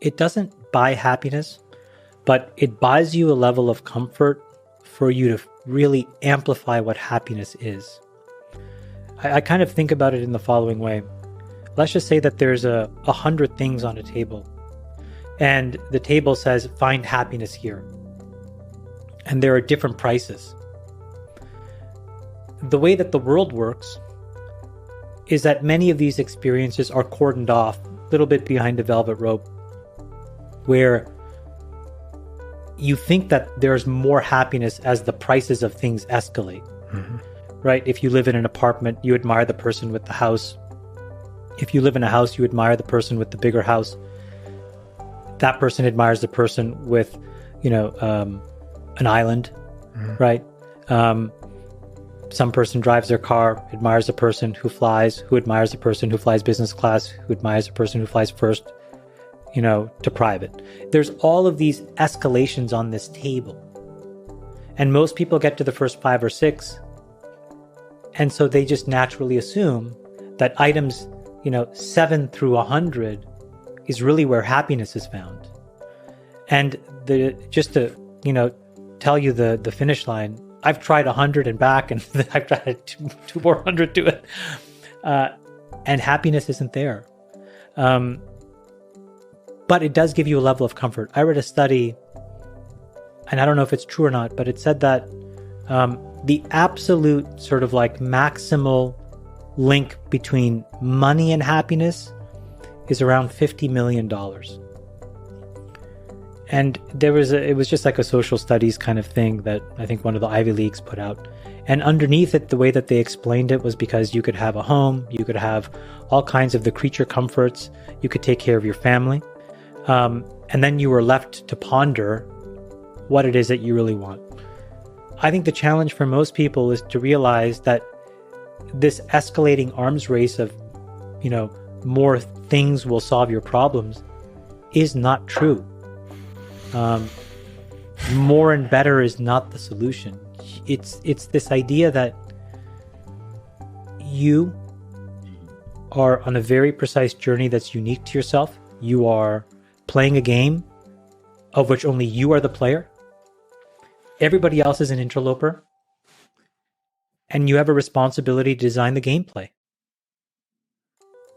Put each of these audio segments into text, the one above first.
it doesn't buy happiness, but it buys you a level of comfort for you to really amplify what happiness is. I kind of think about it in the following way. Let's just say that there's 100 things on a table, and the table says, find happiness here. And there are different prices. The way that the world works is that many of these experiences are cordoned off a little bit behind a velvet rope, where you think that there's more happiness as the prices of things escalate. Mm-hmm. Right? If you live in an apartment, you admire the person with the house. If you live in a house, you admire the person with the bigger house. That person admires the person with, an island, right? Some person drives their car, admires the person who flies, who admires the person who flies business class, who admires the person who flies first, to private. There's all of these escalations on this table. And most people get to the first 5 or 6. And so they just naturally assume that items, 7 through 100 is really where happiness is found. And just to, tell you the finish line, I've tried 100 and back, and I've tried two more 100 to it. And happiness isn't there. But it does give you a level of comfort. I read a study, and I don't know if it's true or not, but it said that the absolute sort of like maximal link between money and happiness is around $50 million. And it was just like a social studies kind of thing that I think one of the Ivy Leagues put out. And underneath it, the way that they explained it was because you could have a home, you could have all kinds of the creature comforts, you could take care of your family. And then you were left to ponder what it is that you really want. I think the challenge for most people is to realize that this escalating arms race of, more things will solve your problems is not true. More and better is not the solution. It's this idea that you are on a very precise journey that's unique to yourself. You are playing a game of which only you are the player. Everybody else is an interloper. And you have a responsibility to design the gameplay.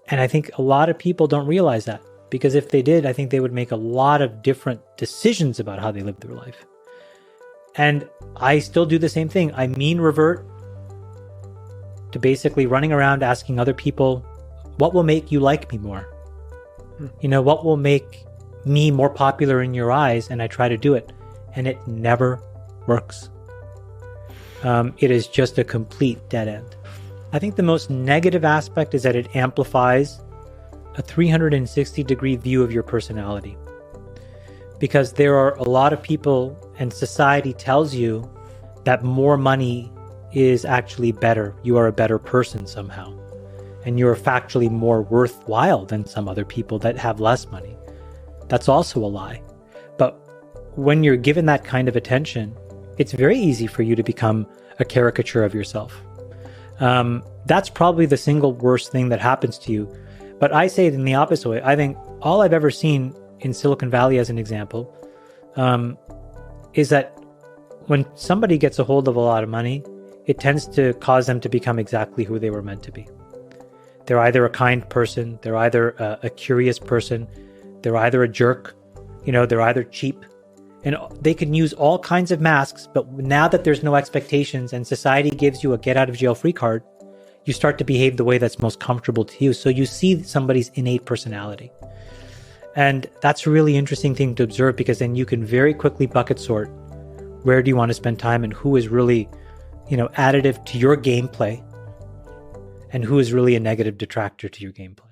And I think a lot of people don't realize that, because if they did, I think they would make a lot of different decisions about how they live their life. And I still do the same thing. I mean revert to basically running around asking other people, what will make you like me more? What will make me more popular in your eyes? And I try to do it. And it never works. It is just a complete dead end. I think the most negative aspect is that it amplifies a 360-degree view of your personality. Because there are a lot of people, and society tells you that more money is actually better. You are a better person somehow. And you're factually more worthwhile than some other people that have less money. That's also a lie. But when you're given that kind of attention, it's very easy for you to become a caricature of yourself. That's probably the single worst thing that happens to you. But I say it in the opposite way. I think all I've ever seen in Silicon Valley, as an example, is that when somebody gets a hold of a lot of money, it tends to cause them to become exactly who they were meant to be. They're either a kind person, they're either a curious person, they're either a jerk, they're either cheap. And they can use all kinds of masks, but now that there's no expectations and society gives you a get-out-of-jail-free card, you start to behave the way that's most comfortable to you. So you see somebody's innate personality. And that's a really interesting thing to observe, because then you can very quickly bucket sort where do you want to spend time and who is really, additive to your gameplay and who is really a negative detractor to your gameplay.